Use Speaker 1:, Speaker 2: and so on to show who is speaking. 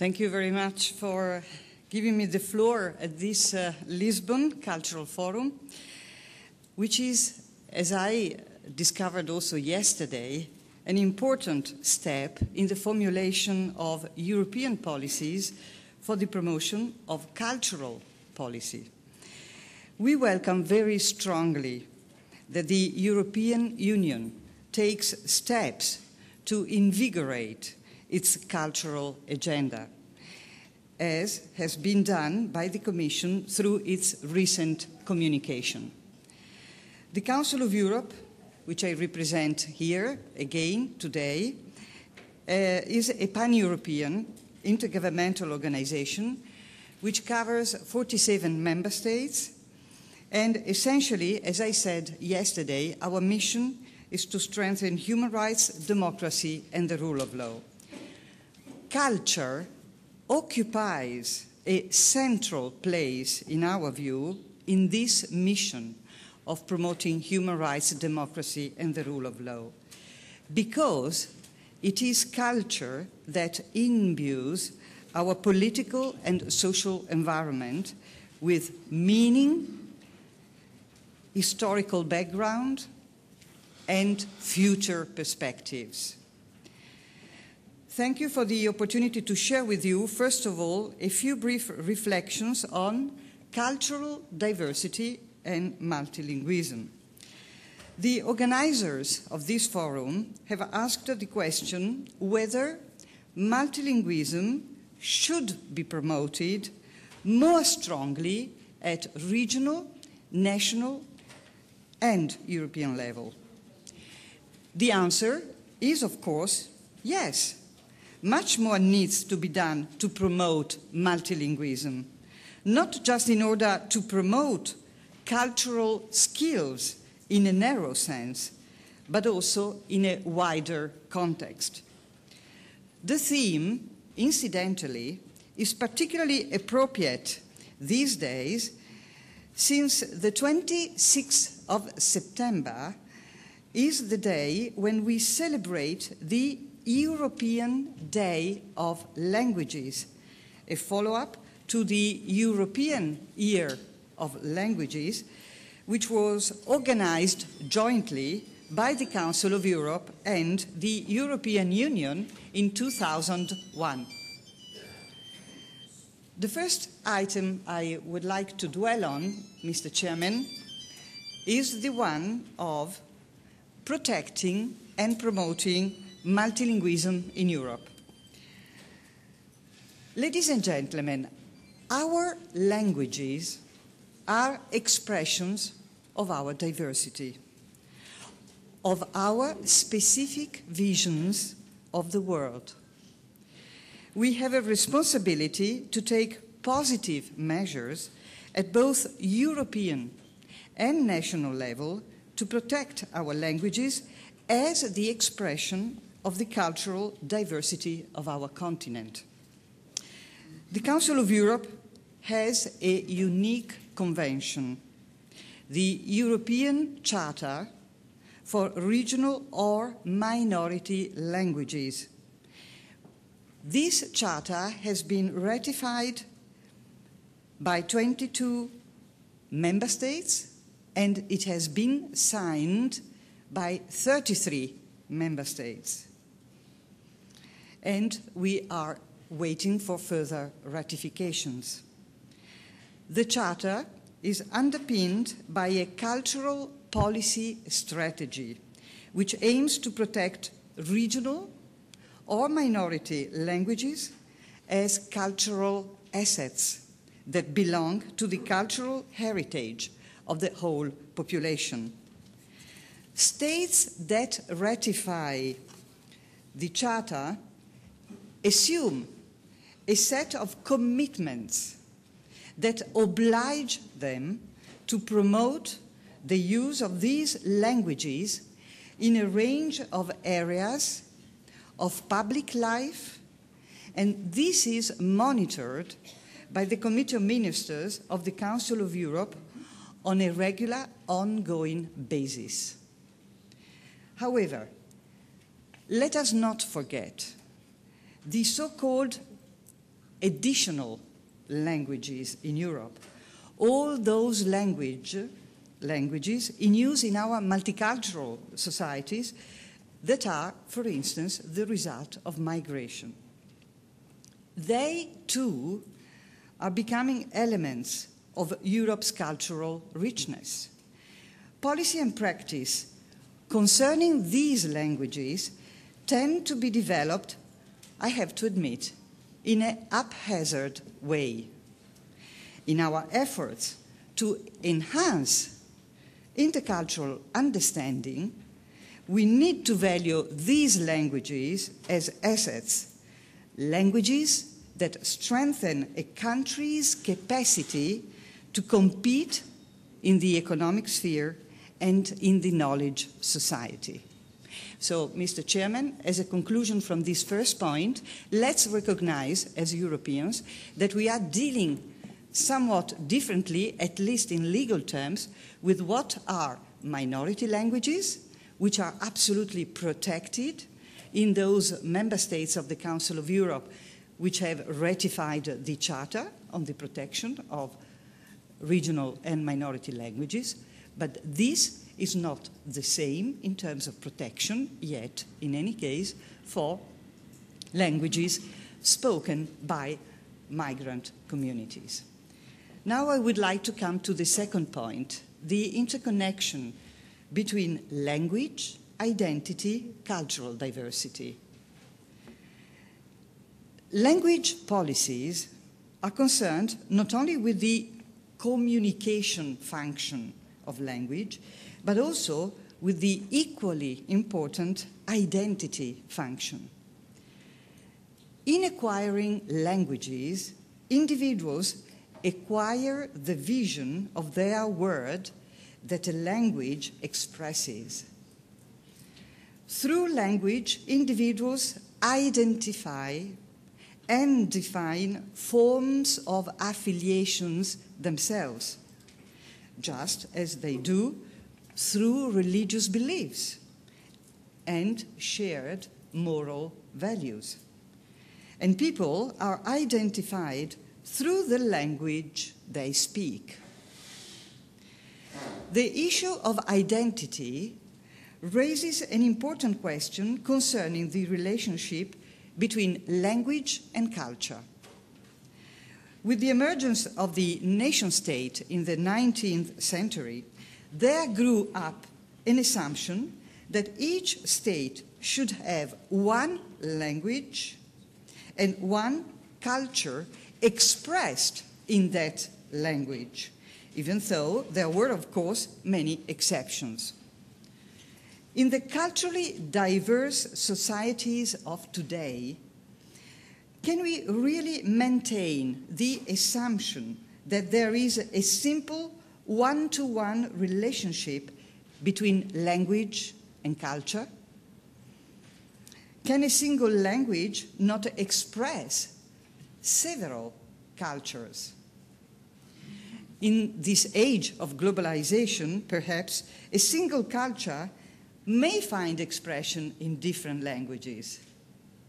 Speaker 1: Thank you very much for giving me the floor at this Lisbon Cultural Forum, which is, as I discovered also yesterday, an important step in the formulation of European policies for the promotion of cultural policy. We welcome very strongly that the European Union takes steps to invigorate its cultural agenda, as has been done by the Commission through its recent communication. The Council of Europe, which I represent here again today, is a pan-European intergovernmental organization which covers 47 member states, and essentially, as I said yesterday, our mission is to strengthen human rights, democracy, and the rule of law. Culture occupies a central place, in our view, in this mission of promoting human rights, democracy, and the rule of law, because it is culture that imbues our political and social environment with meaning, historical background, and future perspectives. Thank you for the opportunity to share with you, first of all, a few brief reflections on cultural diversity and multilingualism. The organizers of this forum have asked the question whether multilingualism should be promoted more strongly at regional, national, and European level. The answer is, of course, yes. Much more needs to be done to promote multilingualism, not just in order to promote cultural skills in a narrow sense, but also in a wider context. The theme, incidentally, is particularly appropriate these days, since the 26th of September is the day when we celebrate the European Day of Languages, a follow-up to the European Year of Languages, which was organized jointly by the Council of Europe and the European Union in 2001. The first item I would like to dwell on, Mr. Chairman, is the one of protecting and promoting multilingualism in Europe. Ladies and gentlemen, our languages are expressions of our diversity, of our specific visions of the world. We have a responsibility to take positive measures at both European and national level to protect our languages as the expression of the cultural diversity of our continent. The Council of Europe has a unique convention, the European Charter for Regional or Minority Languages. This charter has been ratified by 22 member states, and it has been signed by 33 member states. And we are waiting for further ratifications. The Charter is underpinned by a cultural policy strategy which aims to protect regional or minority languages as cultural assets that belong to the cultural heritage of the whole population. States that ratify the Charter assume a set of commitments that oblige them to promote the use of these languages in a range of areas of public life, and this is monitored by the Committee of Ministers of the Council of Europe on a regular, ongoing basis. However, let us not forget the so-called additional languages in Europe. All those languages in use in our multicultural societies that are, for instance, the result of migration. They, too, are becoming elements of Europe's cultural richness. Policy and practice concerning these languages tend to be developed, I have to admit, in a haphazard way. In our efforts to enhance intercultural understanding, we need to value these languages as assets, languages that strengthen a country's capacity to compete in the economic sphere and in the knowledge society. So, Mr. Chairman, as a conclusion from this first point, let's recognize as Europeans that we are dealing somewhat differently, at least in legal terms, with what are minority languages, which are absolutely protected in those member states of the Council of Europe which have ratified the Charter on the protection of regional and minority languages, but this is not the same in terms of protection yet, in any case, for languages spoken by migrant communities. Now I would like to come to the second point, the interconnection between language, identity, cultural diversity. Language policies are concerned not only with the communication function of language, but also with the equally important identity function. In acquiring languages, individuals acquire the vision of their world that a language expresses. Through language, individuals identify and define forms of affiliations themselves, just as they do through religious beliefs and shared moral values. And people are identified through the language they speak. The issue of identity raises an important question concerning the relationship between language and culture. With the emergence of the nation-state in the 19th century, there grew up an assumption that each state should have one language and one culture expressed in that language, even though there were, of course, many exceptions. In the culturally diverse societies of today, can we really maintain the assumption that there is a simple one-to-one relationship between language and culture? Can a single language not express several cultures? In this age of globalization, perhaps, a single culture may find expression in different languages.